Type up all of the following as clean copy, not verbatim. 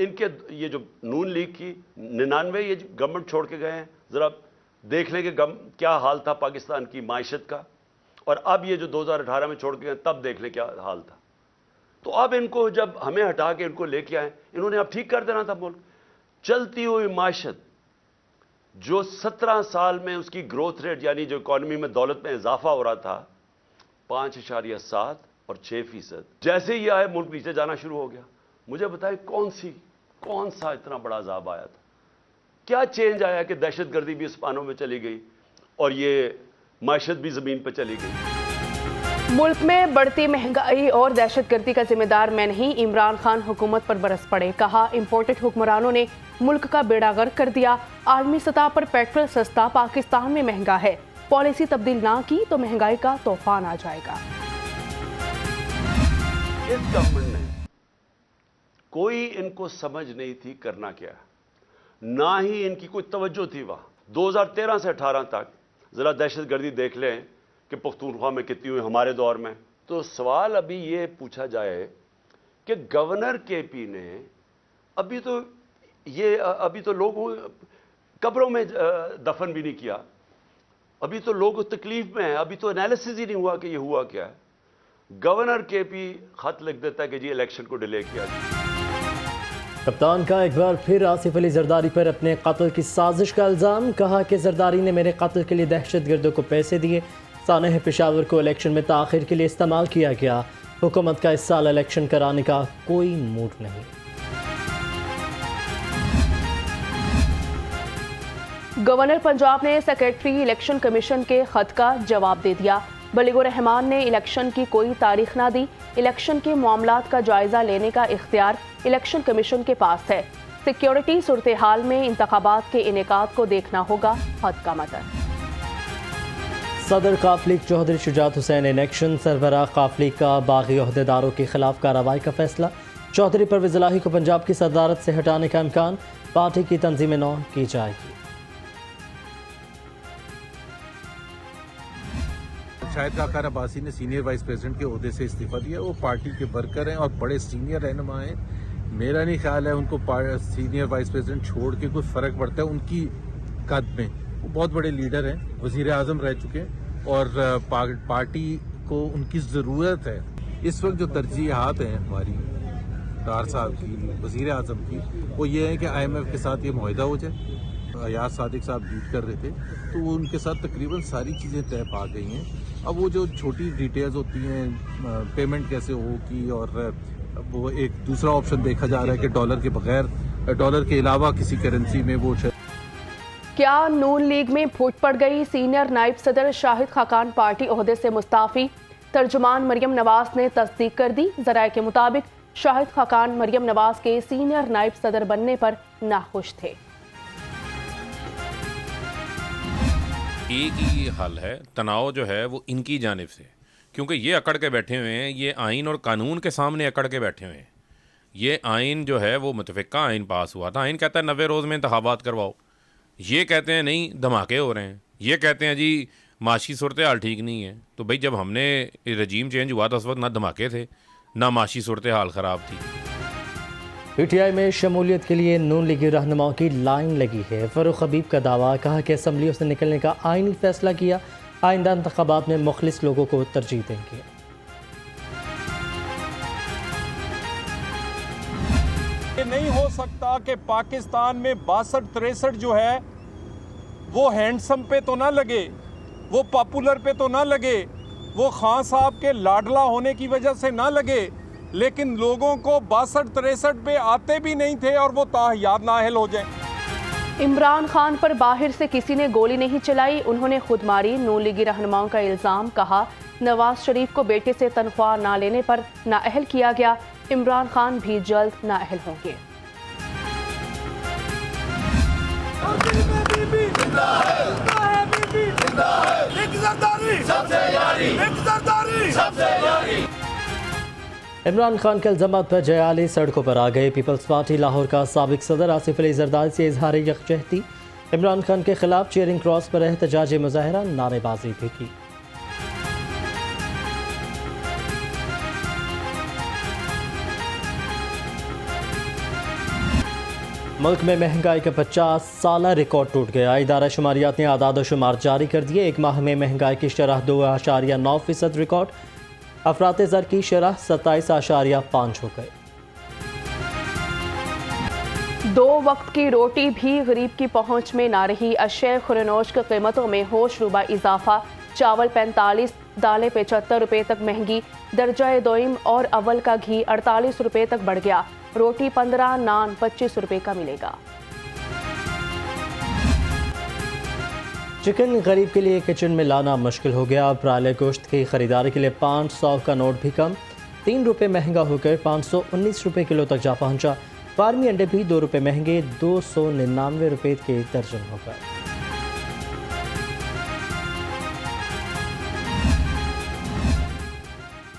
इनके ये जो नून लीग की 99 ये गवर्नमेंट छोड़ के गए हैं, जरा देख लें कि क्या हाल था पाकिस्तान की माइशत का, और अब ये जो 2018 में छोड़ के गए तब देख लें क्या हाल था। तो अब इनको जब हमें हटा के इनको लेके आए, इन्होंने अब ठीक कर देना था मुल्क। चलती हुई माइशत जो 17 साल में उसकी ग्रोथ रेट यानी जो इकॉनमी में दौलत में इजाफा हो रहा था 5.7 और 6%, जैसे ही आए मुल्क नीचे जाना शुरू हो गया। मुझे बताएं कौन सा इतना बड़ा अजाब आया था, क्या चेंज आया कि दहशतगर्दी भी आसमानों में चली गई और ये माइशत भी जमीन पर चली गई। मुल्क में बढ़ती महंगाई और दहशतगर्दी का जिम्मेदार मैं नहीं, इमरान खान हुकूमत पर बरस पड़े। कहा इंपोर्टेड हुक्मरानों ने मुल्क का बेड़ा गर्क कर दिया। आलमी सतह पर पेट्रोल सस्ता, पाकिस्तान में महंगा है। पॉलिसी तब्दील ना की तो महंगाई का तूफान आ जाएगा। इस गवर्नमेंट ने कोई इनको समझ नहीं थी करना क्या, ना ही इनकी कोई तवज्जो थी वहां। 2013 से 18 तक जरा दहशतगर्दी देख लें कि पख्तूनख्वा में कितनी हुई हमारे दौर में। तो सवाल अभी ये पूछा जाए कि गवर्नर केपी ने अभी तो लोगों कब्रों में दफन भी नहीं किया, अभी तो लोग तकलीफ में हैं, अभी तो एनालिसिस ही नहीं हुआ कि ये हुआ क्या है। गवर्नर केपी खत लिख देता है कि जी इलेक्शन को डिले किया जाए। कप्तान का एक बार फिर आसिफ अली जरदारी पर अपने कत्ल की साजिश का इल्ज़ाम। कहा कि जरदारी ने मेरे कत्ल के लिए दहशतगर्दों को पैसे दिए। सानह पेशावर को इलेक्शन में ताख़िर के लिए इस्तेमाल किया गया। हुकूमत का इस साल इलेक्शन कराने का कोई मूड नहीं। गवर्नर पंजाब ने सेक्रेटरी इलेक्शन कमीशन के खत का जवाब दे दिया। बलीगुर रहमान ने इलेक्शन की कोई तारीख ना दी। इलेक्शन के मामलात का जायजा लेने का इख्तियार इलेक्शन कमीशन के पास है। सिक्योरिटी सूरत हाल में इंतखाबात के इनेकाद को देखना होगा। खत का मतलब सदर काफलिक चौधरी शुजात हुसैन इन एक्शन। सरबराह काफलिक का बागी अहदेदारों के खिलाफ कार्रवाई का फैसला। चौधरी परवेज़ इलाही को पंजाब की सदारत से हटाने का इम्कान। पार्टी की तंजीम नौ की जाएगी। शाहिद काकार अब्बासी ने सीनियर वाइस प्रेसिडेंट के ओहदे से इस्तीफा दिया। वो पार्टी के वर्कर हैं और बड़े सीनियर रहनुमा हैं। मेरा नहीं ख्याल है उनको सीनियर वाइस प्रेसिडेंट छोड़ के कोई फर्क पड़ता है उनकी कद में। वो बहुत बड़े लीडर हैं, वजीर आजम रह चुके हैं और पार्टी को उनकी ज़रूरत है। इस वक्त जो तरजीहात हैं हमारी डार साहब की, वजीर आजम की, वो ये है कि IMF के साथ ये मुआहिदा हो जाए। अयाज सादिक साहब लीड कर रहे थे तो वो उनके साथ तकरीबन सारी चीज़ें तय पा गई हैं। अब वो जो छोटी डिटेल्स होती हैं, पेमेंट कैसे होगी, और वो एक दूसरा ऑप्शन देखा जा रहा है कि डॉलर के बगैर, डॉलर के अलावा किसी करेंसी में वो। क्या नून लीग में फूट पड़ गई? सीनियर नायब सदर शाहिद खाकान पार्टी ओहदे से मुस्ताफी। तर्जुमान मरियम नवाज ने तस्दीक कर दी। जराये के मुताबिक शाहिद खाकान मरियम नवाज के सीनियर नायब सदर बनने पर नाखुश थे। एक ही हल है, तनाव जो है वो इनकी जानिब से, क्योंकि ये अकड़ के बैठे हुए हैं, ये आइन और कानून के सामने अकड़ के बैठे हुए हैं। ये आइन जो है वो मुतफ़िक़ा आइन पास हुआ था। आइन कहता है 90 रोज़ में इंतखाबात करवाओ। ये कहते हैं नहीं, धमाके हो रहे हैं। ये कहते हैं जी माशी सूरत हाल ठीक नहीं है। तो भाई जब हमने रजीम चेंज हुआ था उस वक्त ना धमाके थे ना माशी सूरत हाल ख़राब थी। PTI में शमूलियत के लिए नून लीगी रहनुमाओं की लाइन लगी है। फ़रूख हबीब का दावा। कहा कि असम्बलियों से निकलने का आइनी फैसला किया। आइंदा इंतखाबात में मुखलिस लोगों को तरजीह देंगे। ये नहीं हो सकता कि पाकिस्तान में 62-63 जो है वो हैंडसम पे तो ना लगे, वो पॉपुलर पे तो ना लगे, वो खान साहब के लाडला होने की वजह से ना लगे, लेकिन लोगों को 62-63 पे आते भी नहीं थे और वो ताहयात नाअहल हो जाए। इमरान खान पर बाहर से किसी ने गोली नहीं चलाई, उन्होंने खुद मारी। नून लीगी रहनुमाओं का इल्जाम। कहा नवाज शरीफ को बेटे से तनख्वाह ना लेने पर नाअहल किया गया। इमरान खान भी जल्द नाअहल होंगे। इमरान खान के इल्ज़ामात पर जयाली सड़कों पर आ गए। पीपल्स पार्टी लाहौर का साबिक सदर आसिफ अली जरदारी से इजहार यकजहती। इमरान खान के खिलाफ चेयरिंग क्रॉस पर एहतजाजी मुजाहरा, नारेबाजी भी की। मुल्क में महंगाई का 50 साला रिकॉर्ड टूट गया। इदारा शुमारियात ने आदाद शुमार जारी कर दिए। एक माह में महंगाई की शरह 2.9% रिकॉर्ड। अफरात ज़र की शरह 27.5 हो गए। 2 वक्त की रोटी भी गरीब की पहुंच में ना रही। अशय खुरनोश की कीमतों में होशरुबा इजाफा। चावल 45, दालें 75 रुपये तक महंगी। दर्जा दोइम और अव्वल का घी 48 रुपये तक बढ़ गया। रोटी 15, नान 25 रुपये का मिलेगा। चिकन गरीब के लिए किचन में लाना मुश्किल हो गया। ब्रायलर गोश्त की खरीदारी के लिए 500 का नोट भी कम। 3 रुपये महंगा होकर 519 रुपये किलो तक जा पहुंचा। फार्मी अंडे भी 2 रुपये महंगे 299 रुपये के दर्जन हो गए।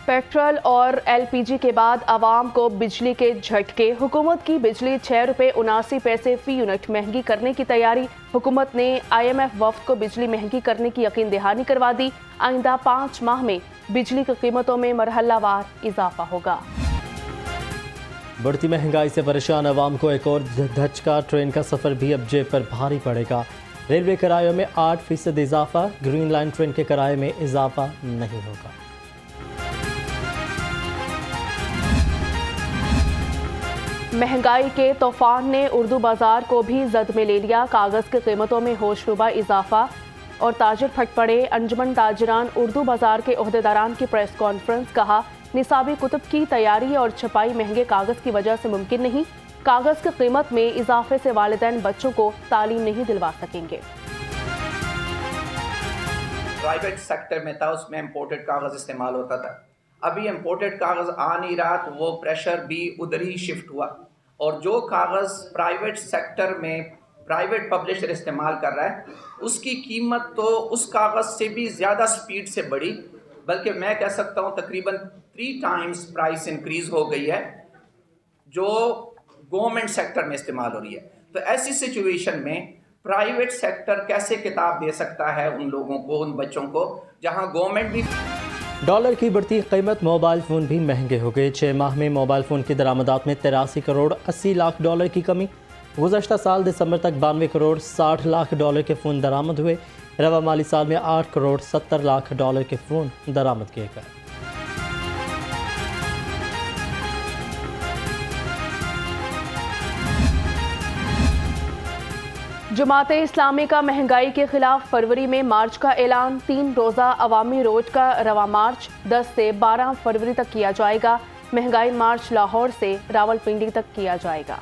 पेट्रोल और एलपीजी के बाद आवाम को बिजली के झटके। हुकूमत की बिजली 6 रुपये 79 पैसे फी यूनिट महंगी करने की तैयारी। हुकूमत ने IMF वफ्द को बिजली महंगी करने की यकीन दहानी करवा दी। आइंदा 5 माह में बिजली की कीमतों में मरहलावार इजाफा होगा। बढ़ती महंगाई से परेशान आवाम को एक और धचका। ट्रेन का सफ़र भी अब जेब पर भारी पड़ेगा। रेलवे किरायों में 8% इजाफा। ग्रीन लाइन ट्रेन के किराए में इजाफा नहीं होगा। महंगाई के तूफान ने उर्दू बाजार को भी जद में ले लिया। कागज़ की कीमतों में होशरुबा इजाफा और ताजिर फट पड़े। अंजुमन ताजरान उर्दू बाजार के ओहदेदारान की प्रेस कॉन्फ्रेंस। कहा, निसाबी कुतुब की तैयारी और छपाई महंगे कागज़ की वजह से मुमकिन नहीं। कागज़ की कीमत में इजाफे से वालिदैन बच्चों को तालीम नहीं दिलवा सकेंगे। प्राइवेट सेक्टर में था, उसमें इम्पोर्टेड कागज़ इस्तेमाल होता था। अभी इम्पोर्टेड कागज़ आ नहीं रहा, तो वो प्रेशर भी उधर ही शिफ्ट हुआ। और जो कागज़ प्राइवेट सेक्टर में प्राइवेट पब्लिशर इस्तेमाल कर रहा है, उसकी कीमत तो उस कागज़ से भी ज़्यादा स्पीड से बढ़ी, बल्कि मैं कह सकता हूँ तकरीबन 3 टाइम्स प्राइस इंक्रीज़ हो गई है जो गवर्नमेंट सेक्टर में इस्तेमाल हो रही है। तो ऐसी सिचुएशन में प्राइवेट सेक्टर कैसे किताब दे सकता है उन लोगों को, उन बच्चों को, जहाँ गवर्नमेंट भी। डॉलर की बढ़ती कीमत, मोबाइल फ़ोन भी महंगे हो गए। 6 माह में मोबाइल फ़ोन की दरामदात में 83 करोड़ 80 लाख डॉलर की कमी। गुज़श्ता साल दिसंबर तक 92 करोड़ 60 लाख डॉलर के फ़ोन दरामद हुए। रवा माली साल में 8 करोड़ 70 लाख डॉलर के फ़ोन दरामद किए गए। जमात इस्लामी का महंगाई के खिलाफ फरवरी में मार्च का ऐलान। 3 रोज़ा अवामी रोज का रवा मार्च 10 से 12 फरवरी तक किया जाएगा। महंगाई मार्च लाहौर से रावलपिंडी तक किया जाएगा।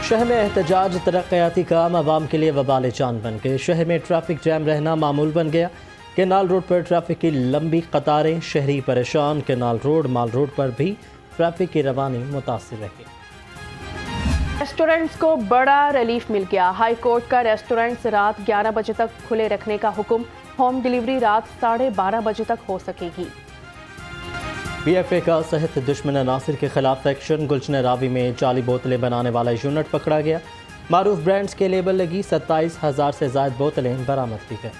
शहर में एहतजाज, तरक्याती काम आवाम के लिए वबाल जान बन गए। शहर में ट्रैफिक जैम रहना मामूल बन गया। केनाल रोड पर ट्रैफिक की लंबी कतारें, शहरी परेशान। केनाल रोड, माल रोड पर भी ट्रैफिक की रवानी मुतासिर रही। रेस्टोरेंट्स को बड़ा रिलीफ मिल गया। हाई कोर्ट का रेस्टोरेंट्स रात 11 बजे तक खुले रखने का हुक्म। होम डिलीवरी रात 12:30 बजे तक हो सकेगी। PFA का सेहत दुश्मन अनासिर के खिलाफ एक्शन। गुलशन रावी में जाली बोतलें बनाने वाला यूनिट पकड़ा गया। मारूफ ब्रांड्स के लेबल लगी 27,000 से ज़ायद बोतलें बरामद की गई।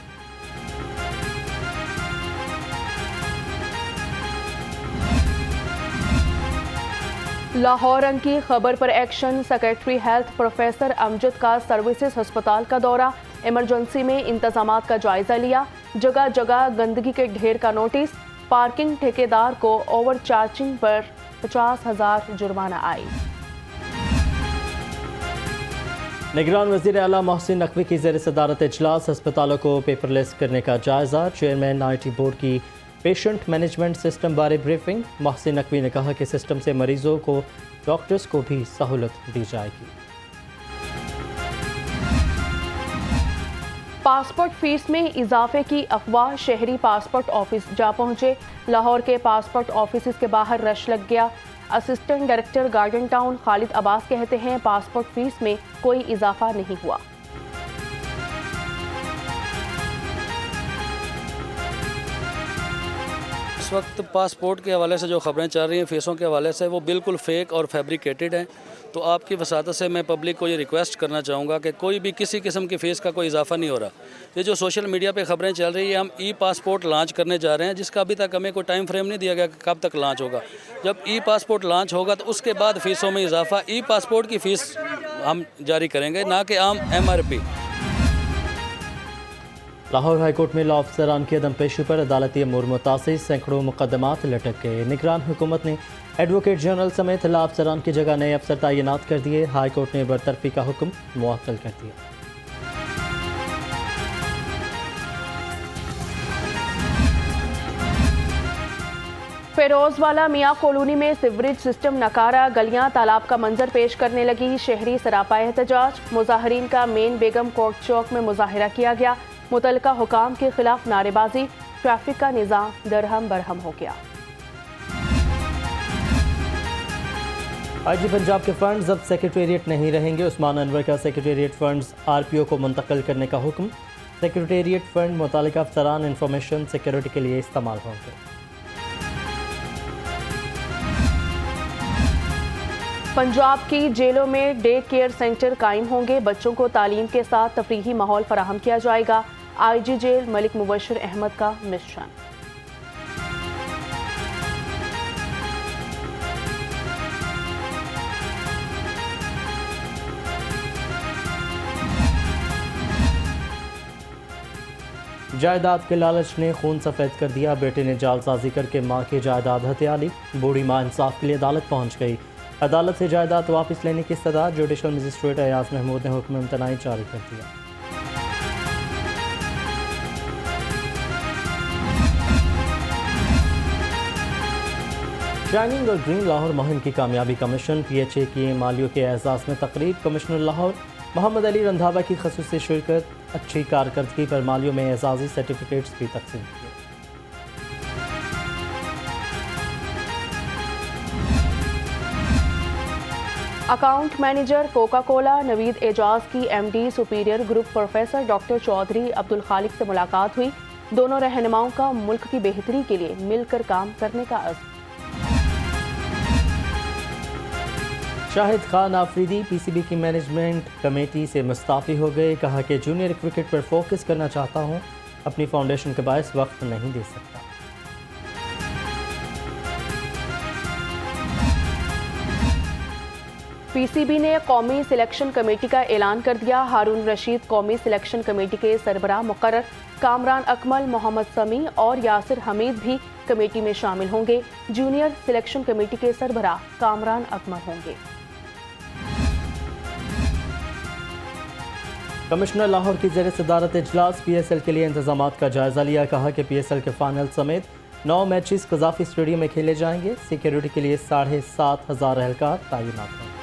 लाहौर की खबर पर action. Secretary health professor Amjad का सर्विसेज अस्पताल का दौरा। इमरजेंसी में इंतजामात का जायजा लिया। जगह जगह गंदगी के ढेर का नोटिस। पार्किंग ठेकेदार को ओवर चार्जिंग पर 50,000 जुर्माना आई। निगरान वज़ीर आला मोहसिन नकवी की ज़ेर सदारत इजलास। अस्पतालों को पेपरलेस करने का जायजा। चेयरमैन IT बोर्ड की पेशेंट मैनेजमेंट सिस्टम बारे ब्रीफिंग। मोहसिन नकवी ने कहा कि सिस्टम से मरीजों को, डॉक्टर्स को भी सहूलत दी जाएगी। पासपोर्ट फीस में इजाफे की अफवाह। शहरी पासपोर्ट ऑफिस जा पहुंचे। लाहौर के पासपोर्ट ऑफिस के बाहर रश लग गया। Assistant director garden town Khalid Abbas कहते हैं, पासपोर्ट फीस में कोई इजाफा नहीं हुआ। इस वक्त पासपोर्ट के हवाले से जो खबरें चल रही हैं फ़ीसों के हवाले से, वो बिल्कुल फेक और फैब्रिकेटेड हैं। तो आपकी वसातत से मैं पब्लिक को ये रिक्वेस्ट करना चाहूँगा कि कोई भी किसी किस्म की फ़ीस का कोई इजाफा नहीं हो रहा। ये जो सोशल मीडिया पे खबरें चल रही है, हम ई पासपोर्ट लॉन्च करने जा रहे हैं, जिसका अभी तक हमें कोई टाइम फ्रेम नहीं दिया गया कि कब तक लॉन्च होगा। जब ई पासपोर्ट लॉन्च होगा तो उसके बाद फ़ीसों में इजाफा, ई पासपोर्ट की फ़ीस हम जारी करेंगे, ना कि आम MRP। लाहौर हाईकोर्ट में लॉ अफसरान की अदम पेशी पर अदालती अमूर मुतासिर सैकड़ों मुकदमात लटक गए। निगरान हुकूमत ने एडवोकेट जनरल समेत लॉ अफसरान की जगह नए अफसर तैनात कर दिए। हाईकोर्ट ने बरतरफी का हुक्म मुअत्तल कर दिया। फिरोजवाला मियाँ कॉलोनी में सिवरेज सिस्टम नकारा, गलियां तालाब का मंजर पेश करने लगी। शहरी सरापा एहतजाज, मुजाहरीन का मेन बेगम कोर्ट चौक में मुजाहरा किया गया। मुतलका हुकाम के खिलाफ नारेबाजी, ट्रैफिक का निज़ाम दरहम बरहम हो गया। IG पंजाब के फंड्स अब सेक्रेटेरिएट नहीं रहेंगे। उस्मान अनवर का सेक्रेटेरिएट फंड्स RPO को मुंतकिल करने का हुक्म। सेक्रेटेरिएट फंड मुतालिका अफसरान इंफॉर्मेशन सिक्योरिटी के लिए इस्तेमाल होंगे। पंजाब की जेलों में डे केयर सेंटर कायम होंगे। बच्चों को तालीम के साथ तफरीही माहौल फराहम किया जाएगा। IG जेल मलिक मुबशर अहमद का मिशन। जायदाद के लालच ने खून सफ़ेद कर दिया। बेटे ने जालसाजी करके मां की जायदाद हथिया ली। बूढ़ी मां इंसाफ के लिए अदालत पहुंच गई। अदालत से जायदाद वापस लेने की सदा जुडिशल मजिस्ट्रेट अयाज महमूद ने हुक्म इम्तनाई जारी कर दिया। शाइनिंग और ग्रीन लाहौर मुहिम की कामयाबी का मिशन। PHA की मालियों के एजाज़ में तकरीब। कमिश्नर लाहौर मोहम्मद अली रंधावा की खसूसी शिरकत। अच्छी कारकर्दगी पर मालियों में एजाज़ी सर्टिफिकेट्स भी तकसीम किए। Account manager Coca Cola Naveed Ejaz की MD superior group professor doctor Chaudhry Abdul Khaliq से मुलाकात हुई। दोनों रहनुमाओं का मुल्क की बेहतरी के लिए मिलकर काम करने का अज़्म। शाहिद खान आफरीदी PCB की मैनेजमेंट कमेटी से मुस्ताफ़ी हो गए। कहा कि जूनियर क्रिकेट पर फोकस करना चाहता हूं, अपनी फाउंडेशन के बायस वक्त नहीं दे सकता। PCB ने कौमी सिलेक्शन कमेटी का ऐलान कर दिया। हारून रशीद कौमी सिलेक्शन कमेटी के सरबराह मुकर्रर। कामरान अकमल, मोहम्मद समी और यासिर हमीद भी कमेटी में शामिल होंगे। जूनियर सिलेक्शन कमेटी के सरबराह कामरान अकमल होंगे। कमिश्नर लाहौर की ज़ेर सदारत इजलास PSL के लिए इंतजामात का जायजा लिया। कहा कि PSL के फाइनल समेत 9 मैचेस कज़ाफ़ी स्टेडियम में खेले जाएंगे। सिक्योरिटी के लिए 7,500 एहलकार तैनात हैं।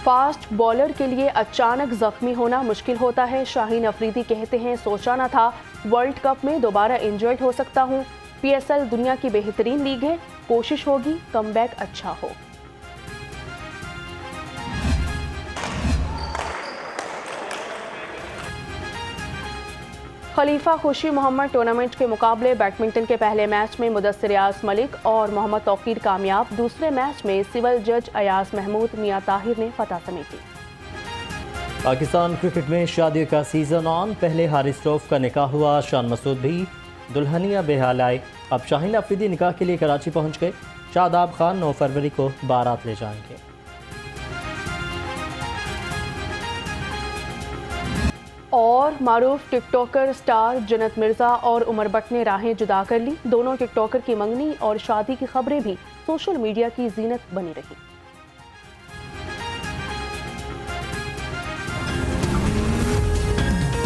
फास्ट बॉलर के लिए अचानक जख्मी होना मुश्किल होता है। शाहीन अफरीदी कहते हैं, सोचा न था वर्ल्ड कप में दोबारा इंजर्ड हो सकता हूं। PSL दुनिया की बेहतरीन लीग है, कोशिश होगी कमबैक अच्छा हो। खलीफा खुशी मोहम्मद टूर्नामेंट के मुकाबले बैडमिंटन के पहले मैच में मुदस्सिर रियाज मलिक और मोहम्मद तौकीर कामयाब। दूसरे मैच में सिविल जज अयाज महमूद मियां ताहिर ने फतह समेटी। पाकिस्तान क्रिकेट में शादियों का सीजन ऑन। पहले हारिस रऊफ का निकाह हुआ, शान मसूद भी दुल्हनिया बेहाल आए। अब शाहीन अफरीदी निकाह के लिए कराची पहुंच गए। शादाब खान 9 फरवरी को बारात ले जाएंगे। और मारूफ टिकटॉकर स्टार जन्नत मिर्जा और उमर भट्ट ने राहें जुदा कर ली। दोनों टिकटॉकर की मंगनी और शादी की खबरें भी सोशल मीडिया की जीनत बनी रही।